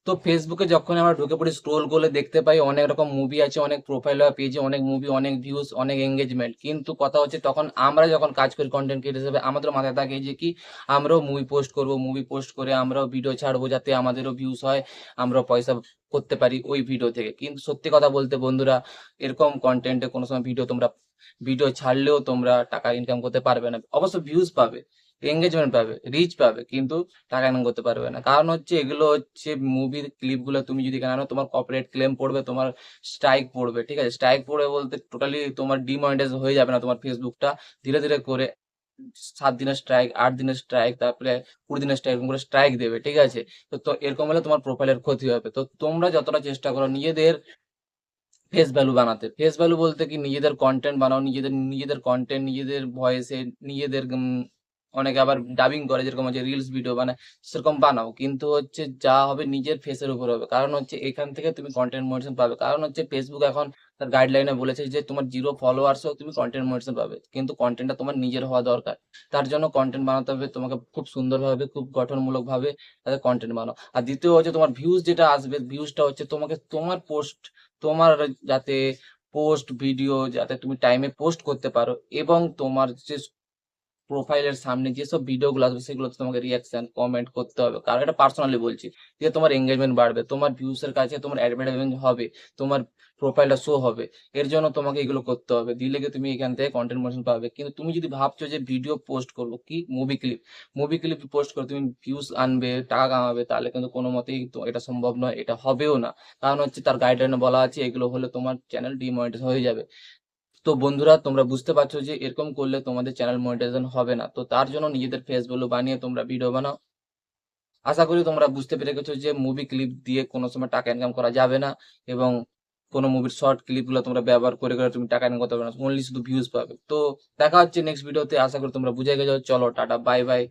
তো ফেসবুকে যখন আমরা ঢুকে পড়ি, স্ক্রোল করলে দেখতে পাই অনেক রকম মুভি আছে, অনেক প্রোফাইল বা পেজে অনেক মুভি, অনেক ভিউজ, অনেক এঙ্গেজমেন্ট। কিন্তু কথা হচ্ছে তখন আমরা যখন কাজ করি কন্টেন্ট ক্রিয়েটর হিসেবে, আমাদের মাথায় থাকে যে কি আমরাও মুভি পোস্ট করব, মুভি পোস্ট করে আমরাও ভিডিও ছাড়বো যাতে আমাদেরও ভিউজ হয়, আমরাও পয়সা করতে পারি ওই ভিডিও থেকে। কিন্তু সত্যি কথা বলতে বন্ধুরা, এরকম কন্টেন্টে কোনো সময় ভিডিও ছাড়লেও তোমরা টাকা ইনকাম করতে পারবে না। অবশ্য ভিউজ পাবে, এঙ্গেজমেন্ট পাবে, রিচ পাবে, কিন্তু টাকা ইনকাম করতে পারবে না। কারণ হচ্ছে এগুলো হচ্ছে মুভির ক্লিপগুলো, তুমি যদি এখানে আনো তোমার কপিরাইট ক্লেম পড়বে, তোমার স্ট্রাইক পড়বে। ঠিক আছে, স্ট্রাইক পড়বে বলতে টোটালি তোমার ডিমনিটাইজ হয়ে যাবে না তোমার ফেসবুকটা, ধীরে ধীরে করে 7 দিনের স্ট্রাইক, 8 দিনের স্ট্রাইক, তারপরে 20 দিনের স্ট্রাইক, এরকম করে স্ট্রাইক দেবে। ঠিক আছে, তো এরকম হলে তোমার প্রোফাইলের ক্ষতি হবে। তো তোমরা যতটা চেষ্টা করো নিজেদের ফেস ভ্যালু বানাতে, ফেস ভ্যালু বলতে কি নিজেদের কন্টেন্ট বানাও, নিজেদের নিজেদের কন্টেন্ট, নিজেদের ভয়েসে, নিজেদের অনেকে আবার ডাবিং করে, যেরকম হচ্ছে রিলস ভিডিও বানায়, সেরকম বানাও। কিন্তু হচ্ছে যা হবে নিজের ফেসের উপর হবে, কারণ হচ্ছে এখান থেকে তুমি কন্টেন্ট মোটিভেশন পাবে। কারণ হচ্ছে ফেসবুক এখন তার গাইডলাইনে বলেছে যে তোমার 0 ফলোয়ার্সও তুমি কন্টেন্ট মোটিভেশন পাবে, কিন্তু কন্টেন্টটা তোমার নিজের হওয়া দরকার। তার জন্য কন্টেন্ট বানাতে হবে তোমাকে খুব সুন্দরভাবে, খুব গঠনমূলক ভাবে তাদের কন্টেন্ট বানাও। আর দ্বিতীয় হচ্ছে তোমার ভিউজ যেটা আসবে, ভিউজটা হচ্ছে তোমাকে তোমার পোস্ট, তোমার যাতে পোস্ট ভিডিও যাতে তুমি টাইমে পোস্ট করতে পারো, এবং তোমার যে প্রোফাইলের সামনে যেসব ভিডিওগুলো আসবে সেগুলোতে তোমাকে রিয়াকশন কমেন্ট করতে হবে। কারণ এটা পার্সোনালি বলছি, যে তোমার এঙ্গেজমেন্ট বাড়বে, তোমার ভিউসের কাছে তোমার অ্যাডভার্টাইজমেন্ট হবে, তোমার প্রোফাইলটা শো হবে। এর জন্য তোমাকে এগুলো করতে হবে, দিলে কি তুমি এখান থেকে কন্টেন্ট মোশন পাবে। কিন্তু তুমি যদি ভাবছো যে ভিডিও পোস্ট করবো কি মুভি ক্লিপ পোস্ট করে তুমি ভিউস আনবে, টাকা কামাবে, তাহলে কিন্তু কোনো মতেই তো এটা সম্ভব নয়, এটা হবেও না। কারণ হচ্ছে তার গাইডলাইনে বলা আছে এগুলো হলে তোমার চ্যানেল ডিমনিটাইজ হয়ে যাবে। তো বন্ধুরা, তোমরা বুঝতে পারছো যে এরকম করলে তোমাদের চ্যানেল মনিটাইজেশন হবে না। তো তার জন্য নিজেদের ফেস ভ্যালু বানিয়ে তোমরা ভিডিও বানাও। আশা করি তোমরা বুঝতে পেরে গেছো যে মুভি ক্লিপ দিয়ে কোনো সময় টাকা ইনকাম করা যাবে না, এবং কোনো মুভির শর্ট ক্লিপগুলো তোমরা ব্যবহার করে করে তুমি টাকা ইনকাম করতে পারবে না, অনলি শুধু ভিউজ পাবে। তো দেখা হচ্ছে নেক্সট ভিডিওতে, আশা করি তোমরা বুঝে গেছো। চলো টাটা, বাই বাই।